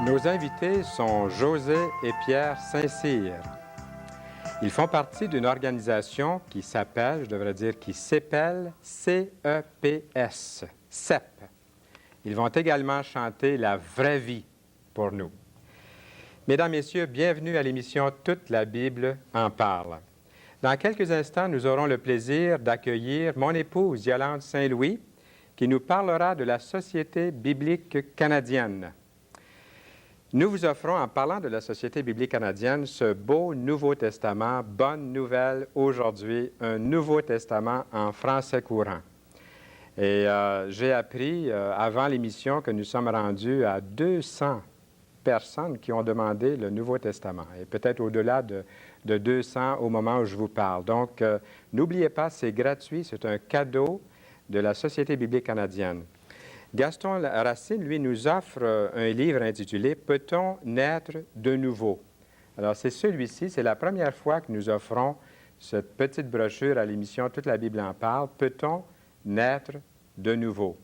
Nos invités sont José et Pierre Saint-Cyr. Ils font partie d'une organisation qui s'appelle, je devrais dire, qui s'appelle CEPS, CEP. Ils vont également chanter la vraie vie pour nous. Mesdames, Messieurs, bienvenue à l'émission Toute la Bible en parle. Dans quelques instants, nous aurons le plaisir d'accueillir mon épouse Yolande Saint-Louis, qui nous parlera de la Société biblique canadienne. Nous vous offrons, en parlant de la Société biblique canadienne, ce beau Nouveau Testament, bonne nouvelle aujourd'hui, un Nouveau Testament en français courant. Et j'ai appris avant l'émission que nous sommes rendus à 200 personnes qui ont demandé le Nouveau Testament, et peut-être au-delà de 200 au moment où je vous parle. Donc, n'oubliez pas, c'est gratuit, c'est un cadeau de la Société biblique canadienne. Gaston Racine, lui, nous offre un livre intitulé « Peut-on naître de nouveau ?» Alors, c'est celui-ci, c'est la première fois que nous offrons cette petite brochure à l'émission « Toute la Bible en parle ». « Peut-on naître de nouveau ?»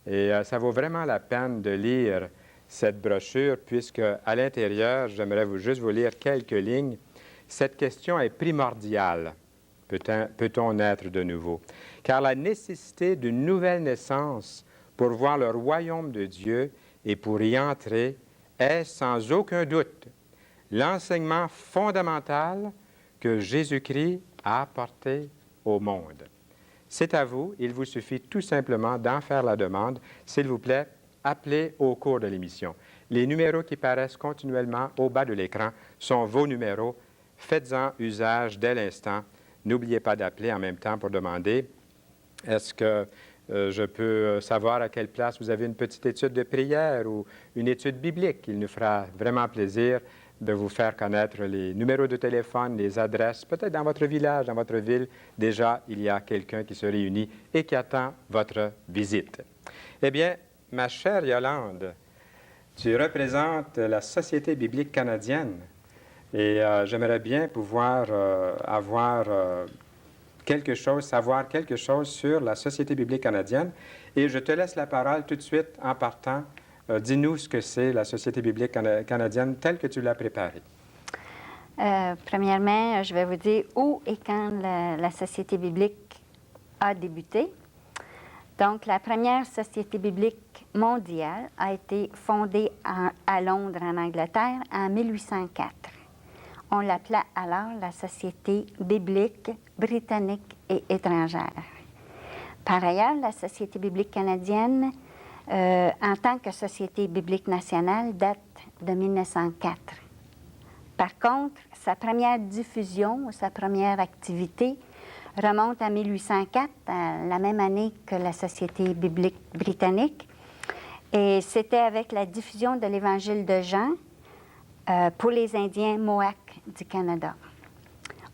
Et ça vaut vraiment la peine de lire cette brochure, puisque à l'intérieur, j'aimerais juste vous lire quelques lignes. Cette question est primordiale. Peut-on naître de nouveau? Car la nécessité d'une nouvelle naissance pour voir le royaume de Dieu et pour y entrer est sans aucun doute l'enseignement fondamental que Jésus-Christ a apporté au monde. C'est à vous, il vous suffit tout simplement d'en faire la demande. S'il vous plaît, appelez au cours de l'émission. Les numéros qui paraissent continuellement au bas de l'écran sont vos numéros. Faites-en usage dès l'instant. N'oubliez pas d'appeler en même temps pour demander est-ce que je peux savoir à quelle place vous avez une petite étude de prière ou une étude biblique. Il nous fera vraiment plaisir de vous faire connaître les numéros de téléphone, les adresses, peut-être dans votre village, dans votre ville. Déjà, il y a quelqu'un qui se réunit et qui attend votre visite. Eh bien, ma chère Yolande, tu représentes la Société biblique canadienne et j'aimerais bien pouvoir savoir quelque chose sur la Société biblique canadienne. Et je te laisse la parole tout de suite en partant. Dis-nous ce que c'est la Société biblique canadienne telle que tu l'as préparée. Premièrement, je vais vous dire où et quand la Société biblique a débuté. Donc, la première Société biblique mondiale a été fondée à Londres, en Angleterre, en 1804. On l'appelait alors la Société biblique britannique et étrangère. Par ailleurs, la Société biblique canadienne, en tant que Société biblique nationale, date de 1904. Par contre, sa première diffusion, sa première activité, remonte à 1804, la même année que la Société biblique britannique. Et c'était avec la diffusion de l'Évangile de Jean pour les Indiens Mohawks du Canada.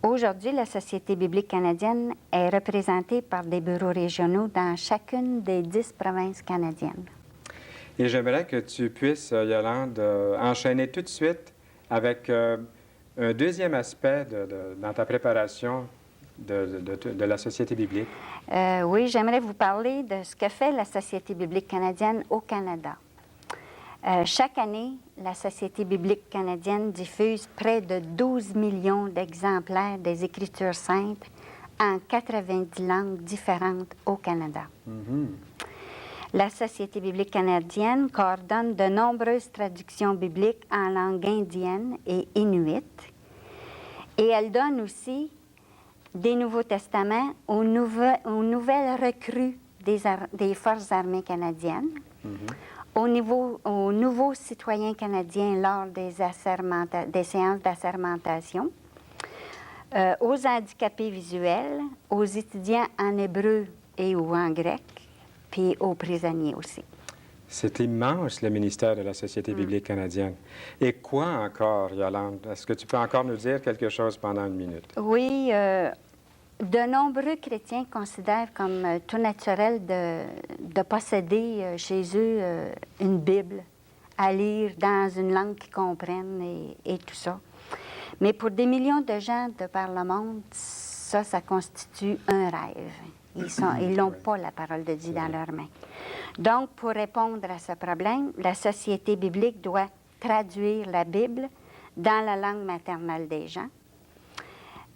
Aujourd'hui, la Société biblique canadienne est représentée par des bureaux régionaux dans chacune des 10 provinces canadiennes. Et j'aimerais que tu puisses, Yolande, enchaîner tout de suite avec un deuxième aspect dans ta préparation de la Société biblique. Oui, j'aimerais vous parler de ce que fait la Société biblique canadienne au Canada. Chaque année, la Société biblique canadienne diffuse près de 12 millions d'exemplaires des Écritures saintes en 90 langues différentes au Canada. Mm-hmm. La Société biblique canadienne coordonne de nombreuses traductions bibliques en langue indienne et inuite. Et elle donne aussi des Nouveaux Testaments aux nouvelles recrues des Forces armées canadiennes. Mm-hmm. Aux nouveaux citoyens canadiens lors des séances d'assermentation, aux handicapés visuels, aux étudiants en hébreu et ou en grec, puis aux prisonniers aussi. C'est immense, le ministère de la Société biblique canadienne. Et quoi encore, Yolande? Est-ce que tu peux encore nous dire quelque chose pendant une minute? Oui, de nombreux chrétiens considèrent comme tout naturel de posséder chez eux une Bible à lire dans une langue qu'ils comprennent et tout ça. Mais pour des millions de gens de par le monde, ça constitue un rêve. Ils n'ont pas la parole de Dieu dans leurs mains. Donc, pour répondre à ce problème, la Société biblique doit traduire la Bible dans la langue maternelle des gens.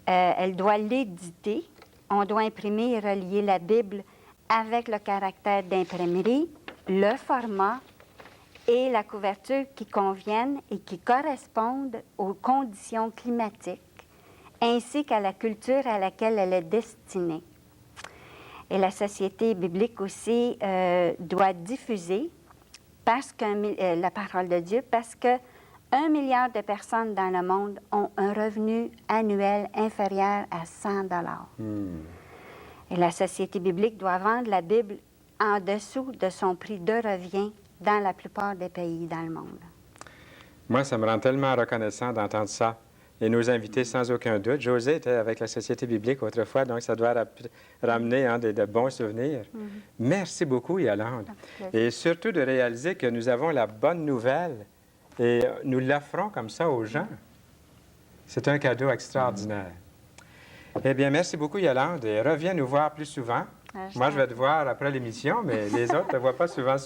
Elle doit l'éditer. On doit imprimer et relier la Bible avec le caractère d'imprimerie, le format et la couverture qui conviennent et qui correspondent aux conditions climatiques, ainsi qu'à la culture à laquelle elle est destinée. Et la Société biblique aussi doit diffuser la parole de Dieu parce que 1 milliard de personnes dans le monde ont un revenu annuel inférieur à 100 $. Et la Société biblique doit vendre la Bible en dessous de son prix de revient dans la plupart des pays dans le monde. Moi, ça me rend tellement reconnaissant d'entendre ça. Et nos invités, sans aucun doute. José était avec la Société biblique autrefois, donc ça doit ramener de bons souvenirs. Merci beaucoup, Yolande. Et surtout de réaliser que nous avons la bonne nouvelle et nous l'offrons comme ça aux gens. C'est un cadeau extraordinaire. Eh bien, merci beaucoup, Yolande. Et reviens nous voir plus souvent. Moi, je vais te voir après l'émission, mais les autres ne te voient pas souvent.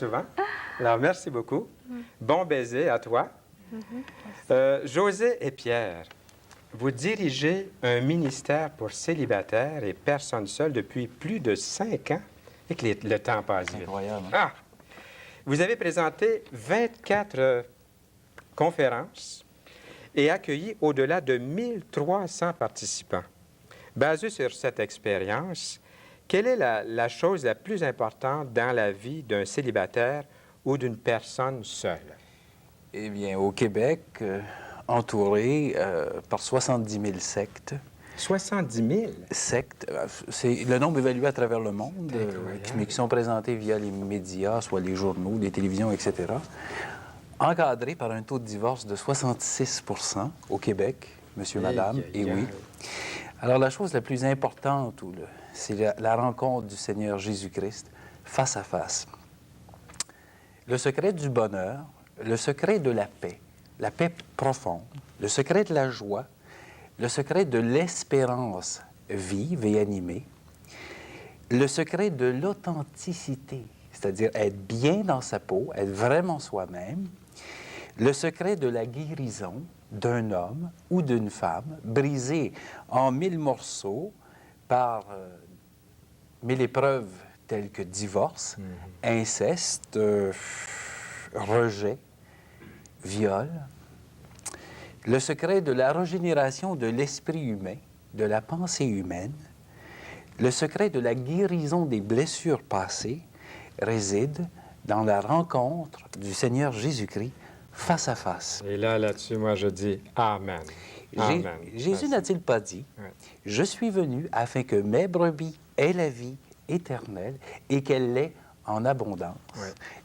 Alors, merci beaucoup. Bon baiser à toi. José et Pierre, vous dirigez un ministère pour célibataires et personnes seules depuis plus de 5 ans. Et que le temps passe vite. Incroyable. Ah! Vous avez présenté 24 conférences et accueilli au-delà de 1300 participants. Basé sur cette expérience, quelle est la chose la plus importante dans la vie d'un célibataire ou d'une personne seule? Eh bien, au Québec, entouré par 70 000 sectes. 70 000? Sectes, c'est le nombre évalué à travers le monde, mais qui sont présentés via les médias, soit les journaux, les télévisions, etc. Encadré par un taux de divorce de 66 % au Québec, monsieur, madame, et oui. Alors, la chose la plus importante, c'est la rencontre du Seigneur Jésus-Christ face à face. Le secret du bonheur, le secret de la paix profonde, le secret de la joie, le secret de l'espérance vive et animée, le secret de l'authenticité, c'est-à-dire être bien dans sa peau, être vraiment soi-même, le secret de la guérison d'un homme ou d'une femme brisé en 1000 morceaux par 1000 épreuves telles que divorce, inceste, rejet, viol, le secret de la régénération de l'esprit humain, de la pensée humaine, le secret de la guérison des blessures passées réside dans la rencontre du Seigneur Jésus-Christ face à face. Et là-dessus, moi, je dis Amen. Amen. Jésus n'a-t-il pas dit, « Je suis venu afin que mes brebis aient la vie éternelle et qu'elle l'ait en abondance. »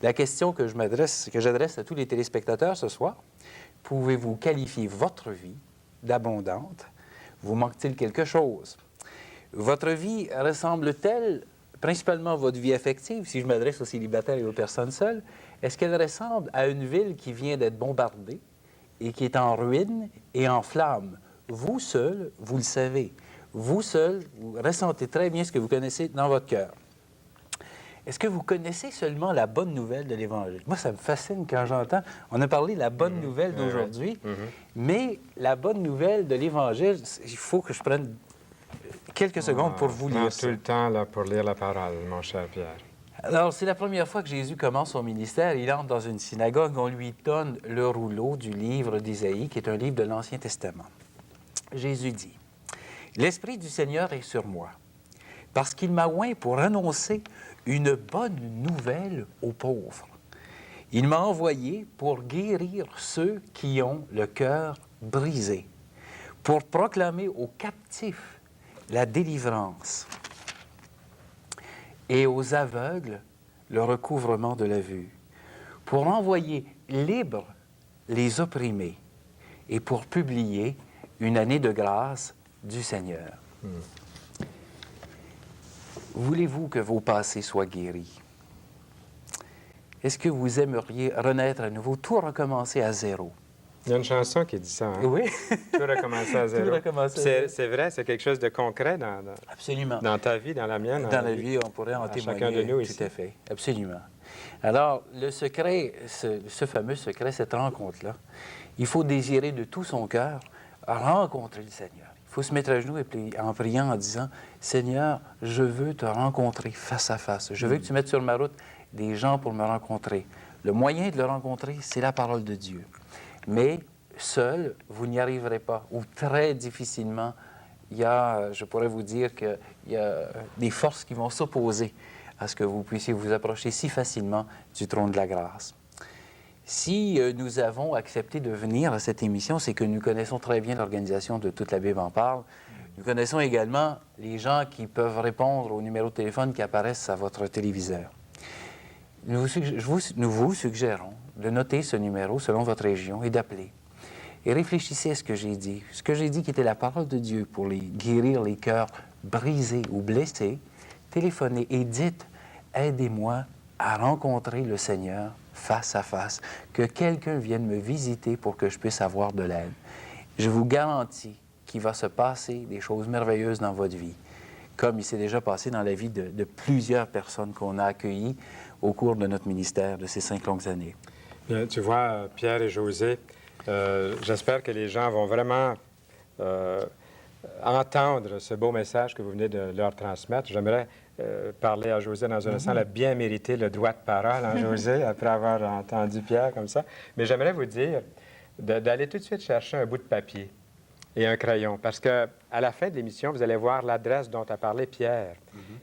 La question que j'adresse à tous les téléspectateurs ce soir, pouvez-vous qualifier votre vie d'abondante? Vous manque-t-il quelque chose? Votre vie ressemble-t-elle, principalement votre vie affective, si je m'adresse aux célibataires et aux personnes seules, est-ce qu'elle ressemble à une ville qui vient d'être bombardée et qui est en ruine et en flammes? Vous seul, vous le savez. Vous seul, vous ressentez très bien ce que vous connaissez dans votre cœur. Est-ce que vous connaissez seulement la bonne nouvelle de l'Évangile? Moi, ça me fascine quand j'entends... On a parlé de la bonne nouvelle d'aujourd'hui, mais la bonne nouvelle de l'Évangile, il faut que je prenne quelques secondes pour vous lire ça. Tout le temps là, pour lire la parole, mon cher Pierre. Alors, c'est la première fois que Jésus commence son ministère. Il entre dans une synagogue, on lui donne le rouleau du livre d'Isaïe, qui est un livre de l'Ancien Testament. Jésus dit, « L'Esprit du Seigneur est sur moi, parce qu'il m'a oint pour annoncer une bonne nouvelle aux pauvres. Il m'a envoyé pour guérir ceux qui ont le cœur brisé, pour proclamer aux captifs la délivrance et aux aveugles le recouvrement de la vue, pour envoyer libres les opprimés et pour publier une année de grâce du Seigneur. » Voulez-vous que vos passés soient guéris? Est-ce que vous aimeriez renaître à nouveau, tout recommencer à zéro? Il y a une chanson qui dit ça. Hein? Oui. Tout recommencer à zéro. Tout recommencer à zéro. C'est vrai, c'est quelque chose de concret Absolument. dans ta vie, dans la mienne. Dans la vie, on pourrait en témoigner. Chacun de nous tout ici. à fait. Absolument. Alors, le secret, ce fameux secret, cette rencontre-là, il faut désirer de tout son cœur rencontrer le Seigneur. Il faut se mettre à genoux et en priant, en disant, « Seigneur, je veux te rencontrer face à face. Je veux que tu mettes sur ma route des gens pour me rencontrer. » Le moyen de le rencontrer, c'est la parole de Dieu. Mais seul, vous n'y arriverez pas, ou très difficilement. Je pourrais vous dire qu'il y a des forces qui vont s'opposer à ce que vous puissiez vous approcher si facilement du trône de la grâce. Si nous avons accepté de venir à cette émission, c'est que nous connaissons très bien l'organisation de Toute la Bible en parle. Nous connaissons également les gens qui peuvent répondre au numéro de téléphone qui apparaissent à votre téléviseur. Nous vous suggérons de noter ce numéro selon votre région et d'appeler. Et réfléchissez à ce que j'ai dit. Ce que j'ai dit qui était la parole de Dieu pour guérir les cœurs brisés ou blessés. Téléphonez et dites « Aidez-moi à rencontrer le Seigneur face à face, que quelqu'un vienne me visiter pour que je puisse avoir de l'aide. » Je vous garantis qu'il va se passer des choses merveilleuses dans votre vie, comme il s'est déjà passé dans la vie de plusieurs personnes qu'on a accueillies au cours de notre ministère de ces 5 longues années. Bien, tu vois, Pierre et José, j'espère que les gens vont vraiment entendre ce beau message que vous venez de leur transmettre. J'aimerais parler à José dans un instant. Elle a bien mérité le droit de parole, hein, José, après avoir entendu Pierre comme ça. Mais j'aimerais vous dire d'aller tout de suite chercher un bout de papier et un crayon, parce qu'à la fin de l'émission, vous allez voir l'adresse dont a parlé Pierre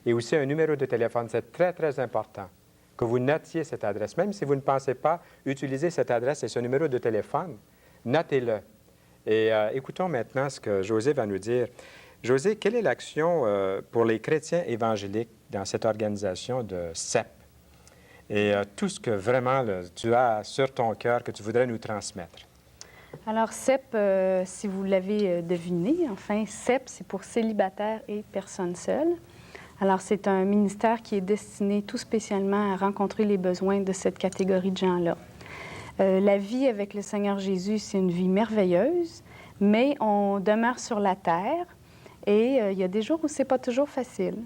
et aussi un numéro de téléphone. C'est très, très important que vous notiez cette adresse. Même si vous ne pensez pas utiliser cette adresse et ce numéro de téléphone, notez-le. Et écoutons maintenant ce que José va nous dire. José, quelle est l'action pour les chrétiens évangéliques dans cette organisation de CEP? Et tout ce que vraiment tu as sur ton cœur que tu voudrais nous transmettre. Alors, CEP, si vous l'avez deviné, enfin, CEP, c'est pour célibataires et personnes seules. Alors, c'est un ministère qui est destiné tout spécialement à rencontrer les besoins de cette catégorie de gens-là. La vie avec le Seigneur Jésus, c'est une vie merveilleuse, mais on demeure sur la terre et il y a des jours où c'est pas toujours facile.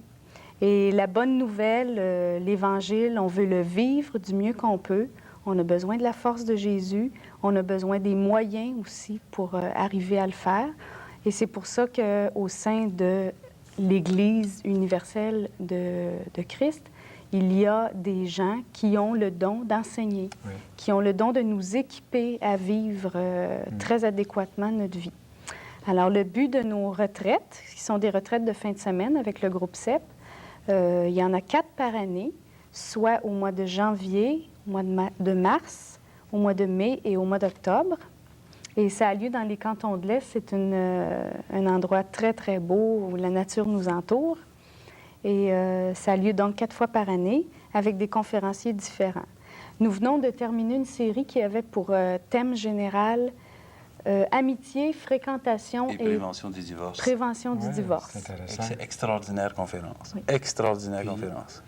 Et la bonne nouvelle, l'Évangile, on veut le vivre du mieux qu'on peut. On a besoin de la force de Jésus. On a besoin des moyens aussi pour arriver à le faire. Et c'est pour ça qu'au sein de l'Église universelle de Christ, il y a des gens qui ont le don d'enseigner, oui, qui ont le don de nous équiper à vivre très adéquatement notre vie. Alors, le but de nos retraites, qui sont des retraites de fin de semaine avec le groupe CEP, il y en a 4 par année, soit au mois de janvier, au mois de mars, au mois de mai et au mois d'octobre. Et ça a lieu dans les cantons de l'Est. C'est un endroit très, très beau où la nature nous entoure. Et ça a lieu donc 4 fois par année avec des conférenciers différents. Nous venons de terminer une série qui avait pour thème général amitié, fréquentation et prévention du divorce. Prévention du divorce. C'est intéressant. Extraordinaire conférence. Oui. Extraordinaire conférence.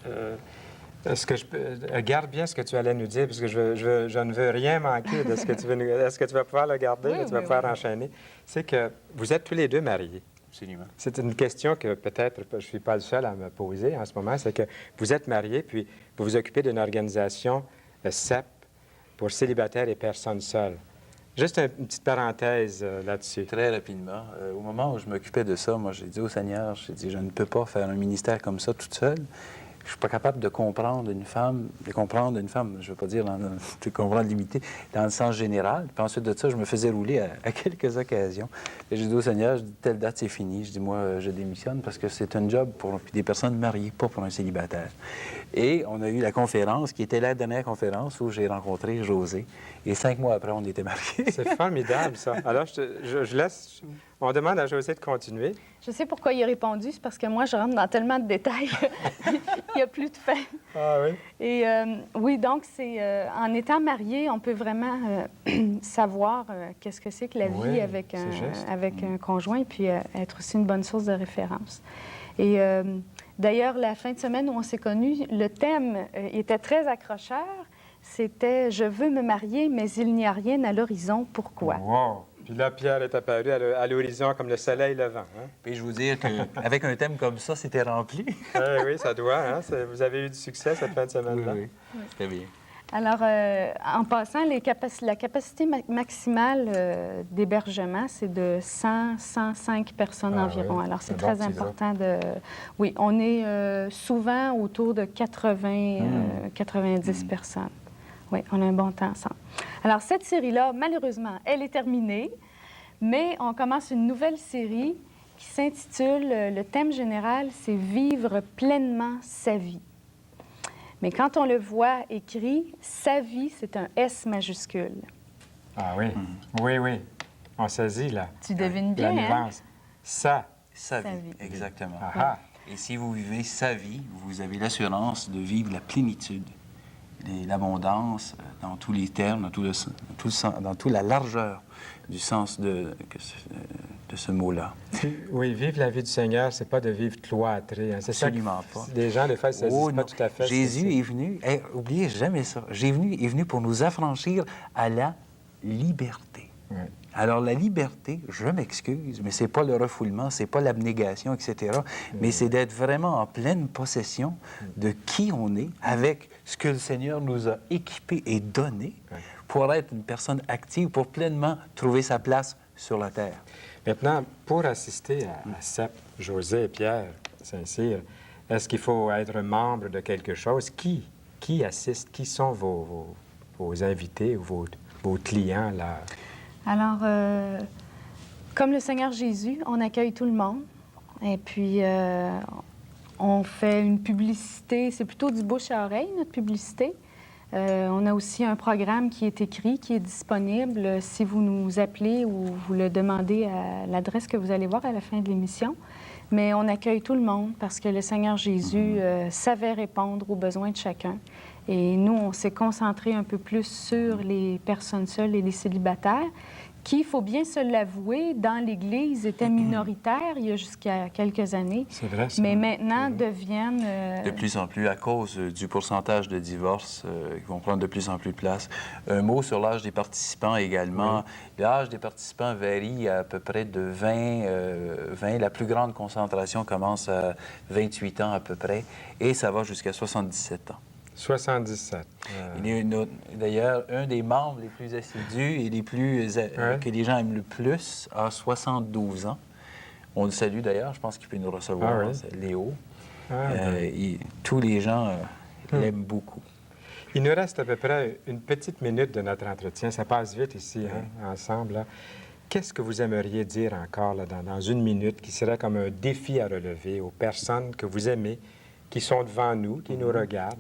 Est-ce que garde bien ce que tu allais nous dire, parce que je ne veux rien manquer de ce que tu veux nous dire. Est-ce que tu vas pouvoir le garder, oui, tu vas pouvoir enchaîner? C'est que vous êtes tous les deux mariés. Absolument. C'est une question que peut-être je ne suis pas le seul à me poser en ce moment, c'est que vous êtes mariés, puis vous vous occupez d'une organisation CEP pour célibataires et personnes seules. Juste une petite parenthèse là-dessus. Très rapidement. Au moment où je m'occupais de ça, moi, j'ai dit au Seigneur, j'ai dit, je ne peux pas faire un ministère comme ça toute seule. Je ne suis pas capable de comprendre une femme, je ne veux pas dire de comprendre limité, dans le sens général. Puis ensuite de ça, je me faisais rouler à quelques occasions. Et j'ai dit au Seigneur, je dis, telle date, c'est fini. Je dis, moi, je démissionne parce que c'est un job pour des personnes mariées, pas pour un célibataire. Et on a eu la conférence, qui était la dernière conférence où j'ai rencontré José. Et 5 mois après, on était mariés. C'est formidable, ça. Alors, je laisse... On demande à José de continuer. Je sais pourquoi il a répondu, c'est parce que moi, je rentre dans tellement de détails qu'il n'y a plus de fin. Ah oui? Et oui, donc, c'est en étant marié, on peut vraiment savoir qu'est-ce que c'est que la vie avec un conjoint, puis être aussi une bonne source de référence. Et d'ailleurs, la fin de semaine où on s'est connus, le thème était très accrocheur, c'était « Je veux me marier, mais il n'y a rien à l'horizon. Pourquoi? » Wow! Puis là, Pierre est apparu à l'horizon comme le soleil levant. Hein? Puis je vous dire qu'avec un thème comme ça, c'était rempli. Eh oui, ça doit. Hein? Vous avez eu du succès cette fin de semaine-là. Oui, très bien. Alors, en passant, la capacité maximale d'hébergement, c'est de 100-105 personnes environ. Oui. Alors, c'est bon très petit important de... Oui, on est souvent autour de 90 personnes. Oui, on a un bon temps ensemble. Alors, cette série-là, malheureusement, elle est terminée, mais on commence une nouvelle série qui s'intitule, le thème général, c'est « Vivre pleinement sa vie ». Mais quand on le voit écrit, sa vie, c'est un S majuscule. Ah oui, oui, oui. On saisit, là. Tu devines La bien, hein? nuance. Ça. Sa Sa vie, vie. exactement. Ah ah. Et si vous vivez sa vie, vous avez l'assurance de vivre la plénitude, l'abondance dans tous les termes, dans toute la largeur du sens de ce mot-là. Oui, vivre la vie du Seigneur, c'est pas de vivre cloîtré. Hein. C'est ça Absolument pas. Les gens, des fois, ne saisissent pas non. tout à fait. Jésus est venu, oubliez jamais ça, Jésus est venu pour nous affranchir à la liberté. Oui. Alors, la liberté, je m'excuse, mais c'est pas le refoulement, c'est pas l'abnégation, etc., mais c'est d'être vraiment en pleine possession de qui on est avec ce que le Seigneur nous a équipé et donné pour être une personne active, pour pleinement trouver sa place sur la terre. Maintenant, pour assister à Sepp, José et Pierre Saint-Cyr, est-ce qu'il faut être membre de quelque chose? Qui assiste? Qui sont vos invités ou vos clients, là? Alors, comme le Seigneur Jésus, on accueille tout le monde. Et puis, on fait une publicité, c'est plutôt du bouche à oreille, notre publicité. On a aussi un programme qui est écrit, qui est disponible si vous nous appelez ou vous le demandez à l'adresse que vous allez voir à la fin de l'émission. Mais on accueille tout le monde parce que le Seigneur Jésus savait répondre aux besoins de chacun. Et nous, on s'est concentré un peu plus sur les personnes seules et les célibataires, qui, il faut bien se l'avouer, dans l'Église étaient minoritaires il y a jusqu'à quelques années. C'est vrai, ça. Mais maintenant deviennent... De plus en plus, à cause du pourcentage de divorces qui vont prendre de plus en plus de place. Un mot sur l'âge des participants également. Oui. L'âge des participants varie à peu près de 20. La plus grande concentration commence à 28 ans à peu près, et ça va jusqu'à 77 ans. 77. Il y a d'ailleurs, un des membres les plus assidus et les plus que les gens aiment le plus a 72 ans. On le salue d'ailleurs, je pense qu'il peut nous recevoir, Ah oui. c'est Léo. Ah, Tous les gens l'aiment beaucoup. Il nous reste à peu près une petite minute de notre entretien. Ça passe vite ici, hein, ensemble. Là. Qu'est-ce que vous aimeriez dire encore là, dans une minute qui serait comme un défi à relever aux personnes que vous aimez, qui sont devant nous, qui nous regardent?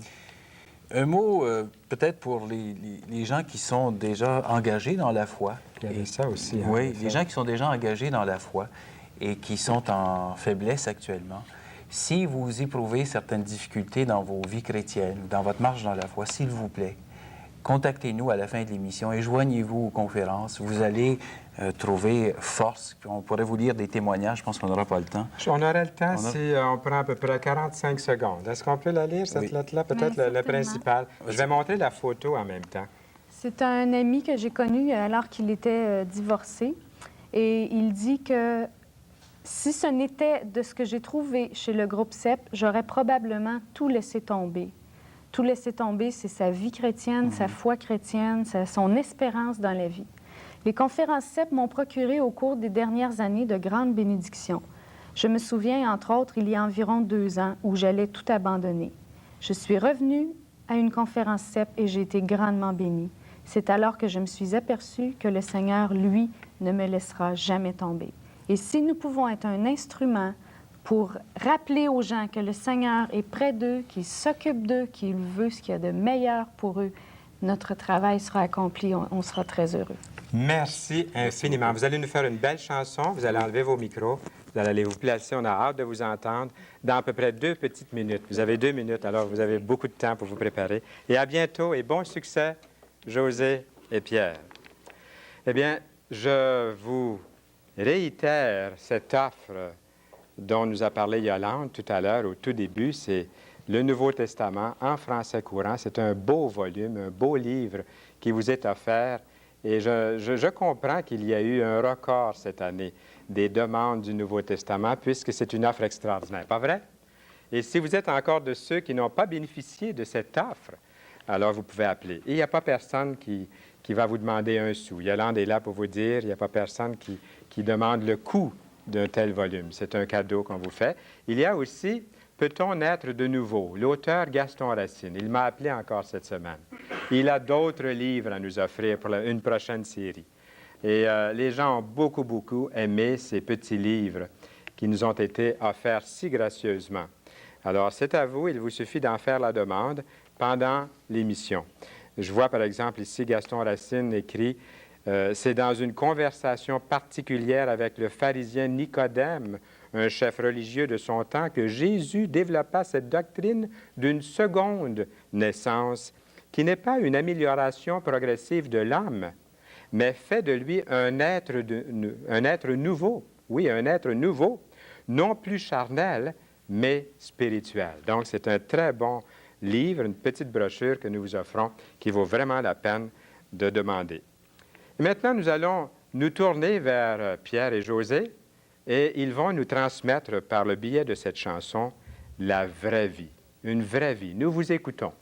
Un mot peut-être pour les gens qui sont déjà engagés dans la foi. Il y avait ça aussi. Hein, oui, les gens qui sont déjà engagés dans la foi et qui sont en faiblesse actuellement. Si vous éprouvez certaines difficultés dans vos vies chrétiennes, dans votre marche dans la foi, s'il vous plaît, contactez-nous à la fin de l'émission et joignez-vous aux conférences. Vous allez trouver force. On pourrait vous lire des témoignages. Je pense qu'on n'aura pas le temps. On aurait le temps si on prend à peu près 45 secondes. Est-ce qu'on peut la lire, cette lettre-là? Peut-être Oui, le principal. Je vais montrer la photo en même temps. C'est un ami que j'ai connu alors qu'il était divorcé. Et il dit que si ce n'était de ce que j'ai trouvé chez le groupe CEP, j'aurais probablement tout laissé tomber. Tout laisser tomber, c'est sa vie chrétienne, sa foi chrétienne, son espérance dans la vie. Les conférences CEP m'ont procuré au cours des dernières années de grandes bénédictions. Je me souviens, entre autres, il y a environ 2 ans, où j'allais tout abandonner. Je suis revenue à une conférence CEP et j'ai été grandement bénie. C'est alors que je me suis aperçue que le Seigneur, lui, ne me laissera jamais tomber. Et si nous pouvons être un instrument pour rappeler aux gens que le Seigneur est près d'eux, qu'il s'occupe d'eux, qu'il veut ce qu'il y a de meilleur pour eux, notre travail sera accompli, on sera très heureux. Merci infiniment. Vous allez nous faire une belle chanson. Vous allez enlever vos micros. Vous allez aller vous placer. On a hâte de vous entendre dans à peu près 2 petites minutes. Vous avez 2 minutes, alors vous avez beaucoup de temps pour vous préparer. Et à bientôt et bon succès, José et Pierre. Eh bien, je vous réitère cette offre dont nous a parlé Yolande tout à l'heure, au tout début. C'est le Nouveau Testament en français courant. C'est un beau volume, un beau livre qui vous est offert. Et je comprends qu'il y a eu un record cette année des demandes du Nouveau Testament, puisque c'est une offre extraordinaire, pas vrai? Et si vous êtes encore de ceux qui n'ont pas bénéficié de cette offre, alors vous pouvez appeler. Et il n'y a pas personne qui va vous demander un sou. Yolande est là pour vous dire, il n'y a pas personne qui demande le coût d'un tel volume. C'est un cadeau qu'on vous fait. Il y a aussi « Peut-on naître de nouveau ?» L'auteur Gaston Racine, il m'a appelé encore cette semaine. Il a d'autres livres à nous offrir pour une prochaine série. Et les gens ont beaucoup aimé ces petits livres qui nous ont été offerts si gracieusement. Alors, c'est à vous, il vous suffit d'en faire la demande pendant l'émission. Je vois, par exemple, ici, Gaston Racine écrit c'est dans une conversation particulière avec le pharisien Nicodème, un chef religieux de son temps, que Jésus développa cette doctrine d'une seconde naissance, qui n'est pas une amélioration progressive de l'homme, mais fait de lui un être nouveau. Oui, un être nouveau, non plus charnel, mais spirituel. Donc, c'est un très bon livre, une petite brochure que nous vous offrons, qui vaut vraiment la peine de demander. Et maintenant, nous allons nous tourner vers Pierre et José, et ils vont nous transmettre par le biais de cette chanson la vraie vie, une vraie vie. Nous vous écoutons.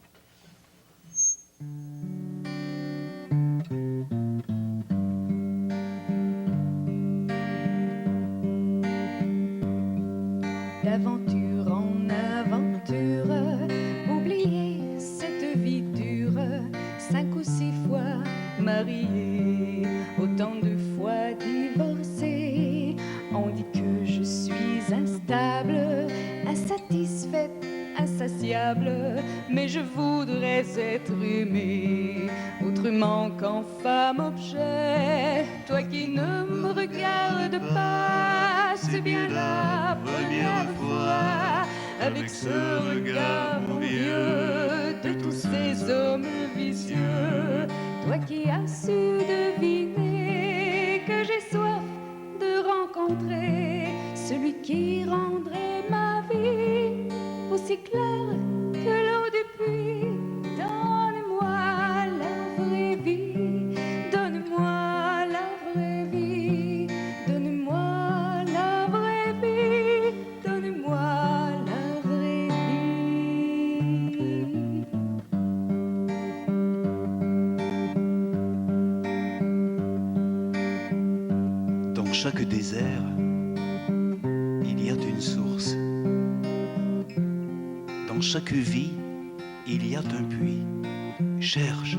D'aventure en aventure, oubliez cette vie dure, 5 ou 6 fois mariée, autant de fois divorcée. On dit que je suis instable, insatisfaite, insatiable, mais je voudrais être aimée autrement qu'en femme objet. Toi qui ne me regardes pas, c'est bien la première fois, avec ce regard envieux de tous ces hommes vicieux. Toi qui as su deviner que j'ai soif de rencontrer celui qui rendrait ma vie aussi claire que l'eau du puits. Donne-moi la vraie vie, donne-moi la vraie vie, donne-moi la vraie vie, donne-moi la vraie vie. Dans chaque désert, il y a une source. Dans chaque vie, il y a un puits. Cherche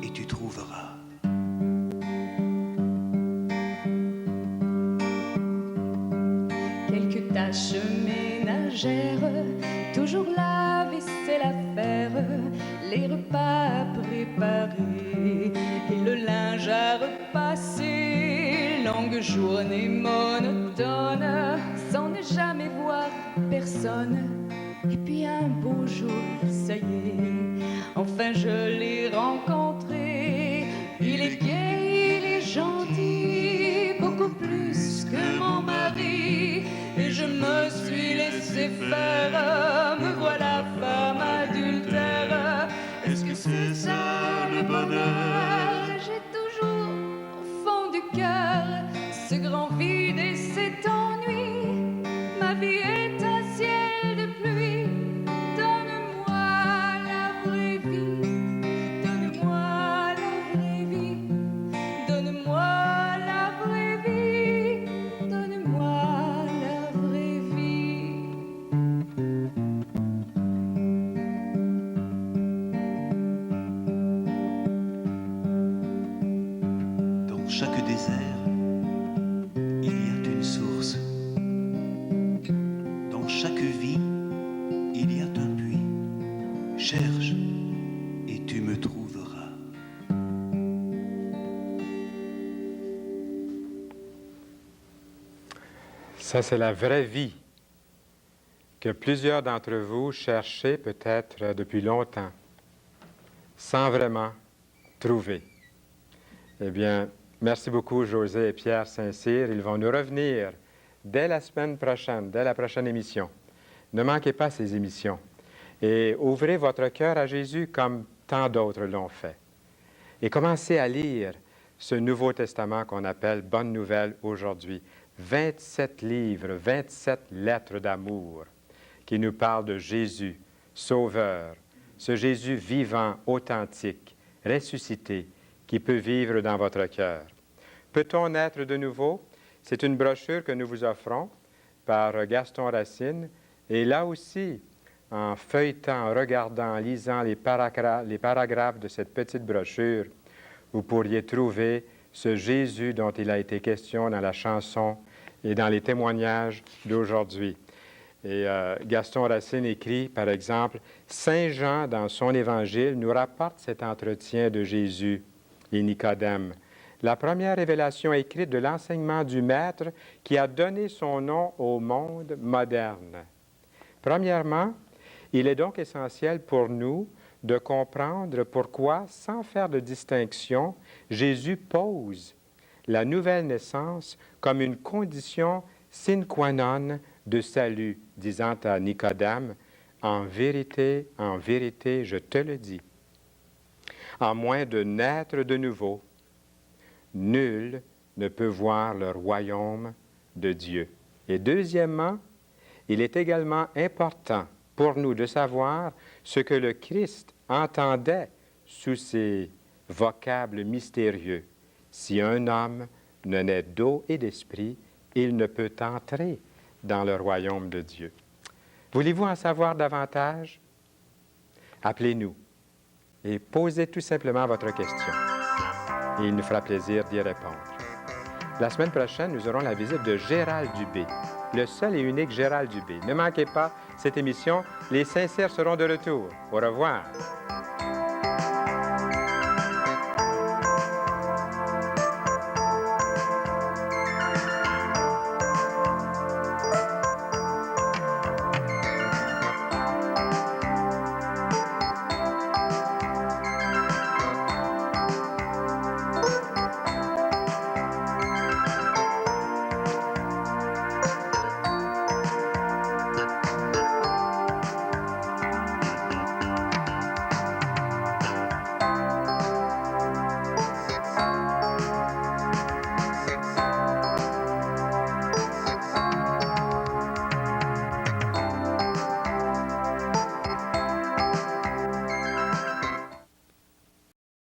et tu trouveras. Quelques tâches ménagères, toujours la vaisselle à faire, les repas à préparer et le linge à repasser. Longue journée monotone, sans ne jamais voir personne. Et puis un beau jour, ça y est, enfin je l'ai rencontré. Il est gai, il est gentil, beaucoup plus que mon mari. Et je me suis laissé faire, me voilà femme adultère. Est-ce que c'est ça le bonheur? J'ai toujours au fond du cœur ce grand vide et cet ennui. Ma vie est un ciel de pluie. Donne-moi la vraie vie, donne-moi la vraie vie, donne-moi la vraie vie, donne-moi la vraie vie. Dans chaque désert, il y a une source. Dans chaque vie, il y a un puits. Cherche et tu me trouveras. Ça, c'est la vraie vie que plusieurs d'entre vous cherchez peut-être depuis longtemps, sans vraiment trouver. Eh bien, merci beaucoup, José et Pierre Saint-Cyr. Ils vont nous revenir dès la semaine prochaine, dès la prochaine émission. Ne manquez pas ces émissions. Et ouvrez votre cœur à Jésus comme tant d'autres l'ont fait. Et commencez à lire ce Nouveau Testament qu'on appelle Bonne Nouvelle aujourd'hui. 27 livres, 27 lettres d'amour qui nous parlent de Jésus, Sauveur, ce Jésus vivant, authentique, ressuscité, qui peut vivre dans votre cœur. Peut-on naître de nouveau? C'est une brochure que nous vous offrons par Gaston Racine. Et là aussi, en feuilletant, en regardant, en lisant les paragraphes de cette petite brochure, vous pourriez trouver ce Jésus dont il a été question dans la chanson et dans les témoignages d'aujourd'hui. Et Gaston Racine écrit, par exemple, « Saint Jean, dans son Évangile, nous rapporte cet entretien de Jésus et Nicodème. La première révélation écrite de l'enseignement du Maître qui a donné son nom au monde moderne. Premièrement, il est donc essentiel pour nous de comprendre pourquoi, sans faire de distinction, Jésus pose la nouvelle naissance comme une condition sine qua non de salut, disant à Nicodème, « En vérité, je te le dis, à moins de naître de nouveau, nul ne peut voir le royaume de Dieu. » Et deuxièmement, il est également important pour nous de savoir ce que le Christ entendait sous ces vocables mystérieux. Si un homme ne naît d'eau et d'esprit, il ne peut entrer dans le royaume de Dieu. Voulez-vous en savoir davantage? Appelez-nous et posez tout simplement votre question. Et il nous fera plaisir d'y répondre. La semaine prochaine, nous aurons la visite de Gérald Dubé, le seul et unique Gérald Dubé. Ne manquez pas cette émission. Les Sincères seront de retour. Au revoir.